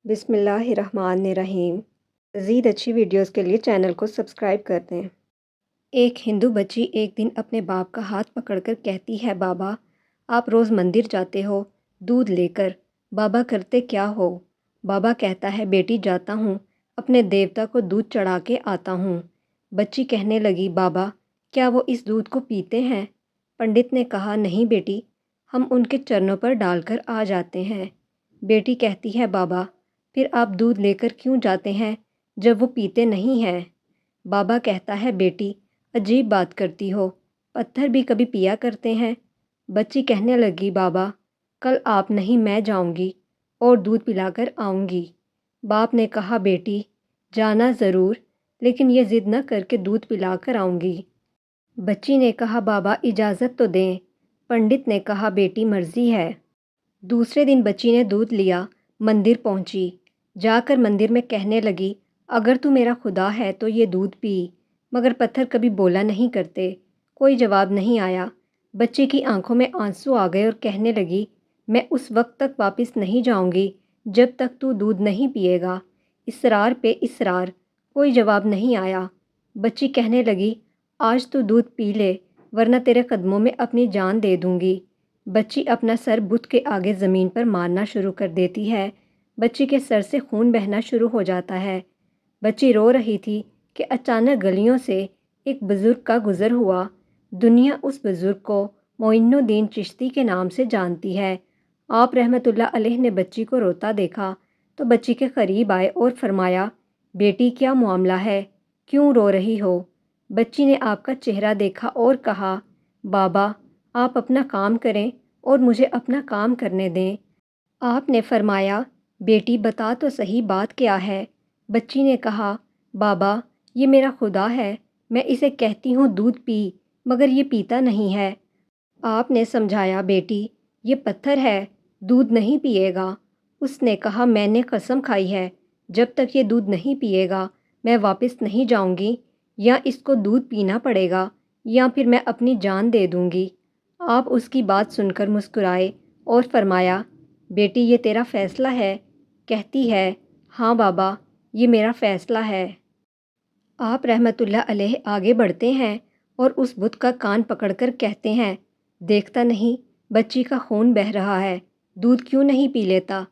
بسم اللہ الرحمن الرحیم۔ مزید اچھی ویڈیوز کے لیے چینل کو سبسکرائب کر دیں۔ ایک ہندو بچی ایک دن اپنے باپ کا ہاتھ پکڑ کر کہتی ہے، بابا آپ روز مندر جاتے ہو دودھ لے کر، بابا کرتے کیا ہو؟ بابا کہتا ہے، بیٹی جاتا ہوں، اپنے دیوتا کو دودھ چڑھا کے آتا ہوں۔ بچی کہنے لگی، بابا کیا وہ اس دودھ کو پیتے ہیں؟ پنڈت نے کہا، نہیں بیٹی، ہم ان کے چرنوں پر ڈال کر آ جاتے ہیں۔ بیٹی کہتی ہے، بابا پھر آپ دودھ لے کر کیوں جاتے ہیں جب وہ پیتے نہیں ہیں؟ بابا کہتا ہے، بیٹی عجیب بات کرتی ہو، پتھر بھی کبھی پیا کرتے ہیں۔ بچی کہنے لگی، بابا کل آپ نہیں میں جاؤں گی اور دودھ پلا کر آؤں گی۔ باپ نے کہا، بیٹی جانا ضرور، لیکن یہ ضد نہ کر کے دودھ پلا کر آؤں گی۔ بچی نے کہا، بابا اجازت تو دیں۔ پنڈت نے کہا، بیٹی مرضی ہے۔ دوسرے دن بچی نے دودھ لیا، مندر پہنچی، جا کر مندر میں کہنے لگی، اگر تو میرا خدا ہے تو یہ دودھ پی۔ مگر پتھر کبھی بولا نہیں کرتے، کوئی جواب نہیں آیا۔ بچی کی آنکھوں میں آنسو آ گئے اور کہنے لگی، میں اس وقت تک واپس نہیں جاؤں گی جب تک تو دودھ نہیں پیے گا۔ اصرار پہ اصرار، کوئی جواب نہیں آیا۔ بچی کہنے لگی، آج تو دودھ پی لے ورنہ تیرے قدموں میں اپنی جان دے دوں گی۔ بچی اپنا سر بت کے آگے زمین پر مارنا شروع کر دیتی ہے۔ بچی کے سر سے خون بہنا شروع ہو جاتا ہے۔ بچی رو رہی تھی کہ اچانک گلیوں سے ایک بزرگ کا گزر ہوا۔ دنیا اس بزرگ کو معین الدین چشتی کے نام سے جانتی ہے۔ آپ رحمۃ اللہ علیہ نے بچی کو روتا دیکھا تو بچی کے قریب آئے اور فرمایا، بیٹی کیا معاملہ ہے، کیوں رو رہی ہو؟ بچی نے آپ کا چہرہ دیکھا اور کہا، بابا آپ اپنا کام کریں اور مجھے اپنا کام کرنے دیں۔ آپ نے فرمایا، بیٹی بتا تو صحیح بات کیا ہے؟ بچی نے کہا، بابا یہ میرا خدا ہے، میں اسے کہتی ہوں دودھ پی مگر یہ پیتا نہیں ہے۔ آپ نے سمجھایا، بیٹی یہ پتھر ہے، دودھ نہیں پیے گا۔ اس نے کہا، میں نے قسم کھائی ہے جب تک یہ دودھ نہیں پیے گا میں واپس نہیں جاؤں گی، یا اس کو دودھ پینا پڑے گا یا پھر میں اپنی جان دے دوں گی۔ آپ اس کی بات سن کر مسکرائے اور فرمایا، بیٹی یہ تیرا فیصلہ ہے؟ کہتی ہے، ہاں بابا یہ میرا فیصلہ ہے۔ آپ رحمۃ اللہ علیہ آگے بڑھتے ہیں اور اس بت کا کان پکڑ کر کہتے ہیں، دیکھتا نہیں بچی کا خون بہہ رہا ہے، دودھ کیوں نہیں پی لیتا؟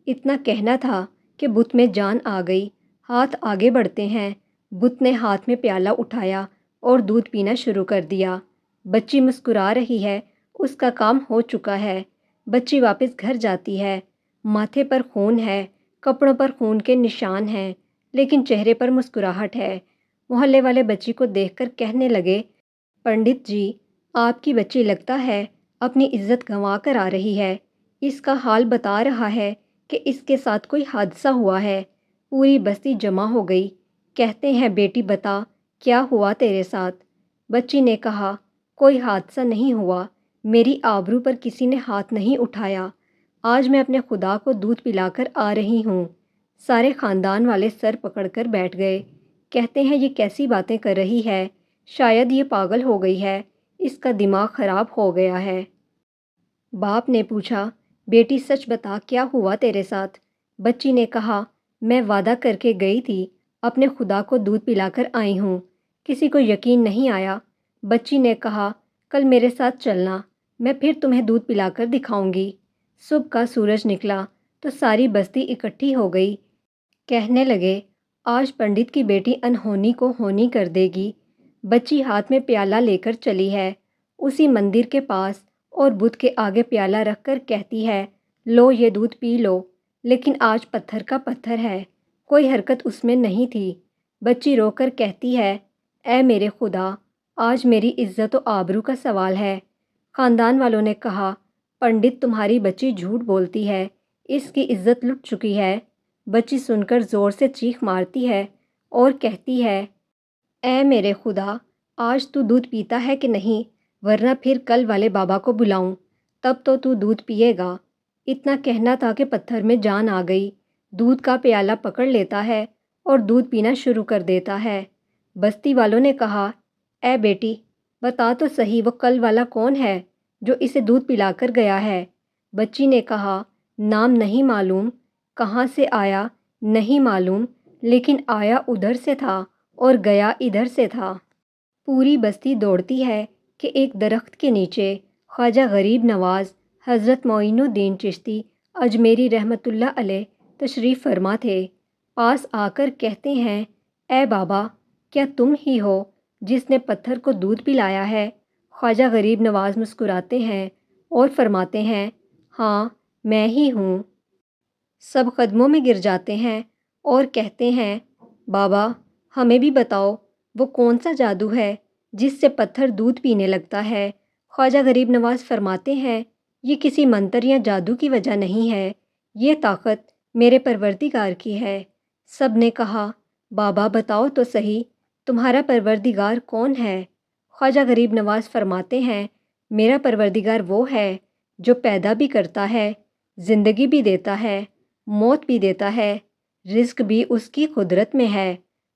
اتنا کہنا تھا کہ بت میں جان آ گئی۔ ہاتھ آگے بڑھتے ہیں، بت نے ہاتھ میں پیالہ اٹھایا اور دودھ پینا شروع کر دیا۔ بچی مسکرا رہی ہے، اس کا کام ہو چکا ہے۔ بچی واپس گھر جاتی ہے، ماتھے پر خون ہے، کپڑوں پر خون کے نشان ہیں، لیکن چہرے پر مسکراہٹ ہے۔ محلے والے بچی کو دیکھ کر کہنے لگے، پنڈت جی آپ کی بچی لگتا ہے اپنی عزت گنوا کر آ رہی ہے، اس کا حال بتا رہا ہے کہ اس کے ساتھ کوئی حادثہ ہوا ہے۔ پوری بستی جمع ہو گئی، کہتے ہیں، بیٹی بتا کیا ہوا تیرے ساتھ؟ بچی نے کہا، کوئی حادثہ نہیں ہوا، میری آبرو پر کسی نے ہاتھ نہیں اٹھایا، آج میں اپنے خدا کو دودھ پلا کر آ رہی ہوں۔ سارے خاندان والے سر پکڑ کر بیٹھ گئے، کہتے ہیں، یہ کیسی باتیں کر رہی ہے، شاید یہ پاگل ہو گئی ہے، اس کا دماغ خراب ہو گیا ہے۔ باپ نے پوچھا، بیٹی سچ بتا کیا ہوا تیرے ساتھ؟ بچی نے کہا، میں وعدہ کر کے گئی تھی اپنے خدا کو دودھ پلا کر آئی ہوں، کسی کو یقین نہیں آیا۔ بچی نے کہا، کل میرے ساتھ چلنا، میں پھر تمہیں دودھ پلا کر دکھاؤں گی۔ صبح کا سورج نکلا تو ساری بستی اکٹھی ہو گئی، کہنے لگے، آج پنڈت کی بیٹی انہونی کو ہونی کر دے گی۔ بچی ہاتھ میں پیالہ لے کر چلی ہے، اسی مندر کے پاس اور بت کے آگے پیالہ رکھ کر کہتی ہے، لو یہ دودھ پی لو، لیکن آج پتھر کا پتھر ہے، کوئی حرکت اس میں نہیں تھی۔ بچی رو کر کہتی ہے، اے میرے خدا، آج میری عزت و آبرو کا سوال ہے۔ خاندان والوں نے کہا، پنڈت تمہاری بچی جھوٹ بولتی ہے، اس کی عزت لٹ چکی ہے۔ بچی سن کر زور سے چیخ مارتی ہے اور کہتی ہے، اے میرے خدا، آج تو دودھ پیتا ہے کہ نہیں، ورنہ پھر کل والے بابا کو بلاؤں، تب تو دودھ پیے گا۔ اتنا کہنا تھا کہ پتھر میں جان آ گئی، دودھ کا پیالہ پکڑ لیتا ہے اور دودھ پینا شروع کر دیتا ہے۔ بستی والوں نے کہا، اے بیٹی بتا تو صحیح وہ کل والا کون ہے جو اسے دودھ پلا کر گیا ہے؟ بچی نے کہا، نام نہیں معلوم، کہاں سے آیا نہیں معلوم، لیکن آیا ادھر سے تھا اور گیا ادھر سے تھا۔ پوری بستی دوڑتی ہے کہ ایک درخت کے نیچے خواجہ غریب نواز حضرت معین الدین چشتی اجمیری رحمۃ اللہ علیہ تشریف فرما تھے۔ پاس آ کر کہتے ہیں، اے بابا، کیا تم ہی ہو جس نے پتھر کو دودھ پلایا ہے؟ خواجہ غریب نواز مسکراتے ہیں اور فرماتے ہیں، ہاں میں ہی ہوں۔ سب قدموں میں گر جاتے ہیں اور کہتے ہیں، بابا ہمیں بھی بتاؤ وہ کون سا جادو ہے جس سے پتھر دودھ پینے لگتا ہے؟ خواجہ غریب نواز فرماتے ہیں، یہ کسی منتر یا جادو کی وجہ نہیں ہے، یہ طاقت میرے پروردگار کی ہے۔ سب نے کہا، بابا بتاؤ تو صحیح، تمہارا پروردگار کون ہے؟ خواجہ غریب نواز فرماتے ہیں، میرا پروردگار وہ ہے جو پیدا بھی کرتا ہے، زندگی بھی دیتا ہے، موت بھی دیتا ہے، رزق بھی اس کی قدرت میں ہے،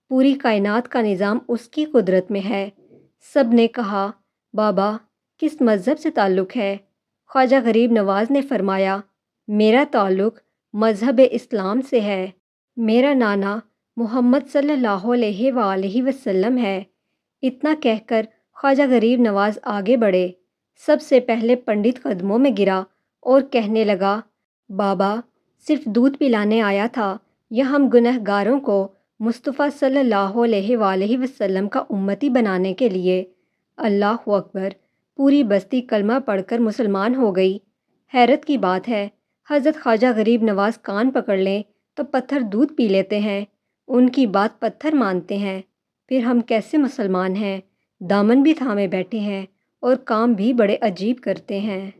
پوری کائنات کا نظام اس کی قدرت میں ہے۔ سب نے کہا، بابا کس مذہب سے تعلق ہے؟ خواجہ غریب نواز نے فرمایا، میرا تعلق مذہب اسلام سے ہے، میرا نانا محمد صلی اللہ علیہ وآلہ وسلم ہے۔ اتنا کہہ کر خواجہ غریب نواز آگے بڑھے، سب سے پہلے پنڈت قدموں میں گرا اور کہنے لگا، بابا صرف دودھ پلانے آیا تھا یا ہم گنہگاروں کو مصطفیٰ صلی اللہ علیہ وآلہ وسلم کا امتی بنانے کے لیے؟ اللہ اکبر! پوری بستی کلمہ پڑھ کر مسلمان ہو گئی۔ حیرت کی بات ہے، حضرت خواجہ غریب نواز کان پکڑ لیں تو پتھر دودھ پی لیتے ہیں، ان کی بات پتھر مانتے ہیں، پھر ہم کیسے مسلمان ہیں؟ دامن بھی تھامے بیٹھے ہیں اور کام بھی بڑے عجیب کرتے ہیں۔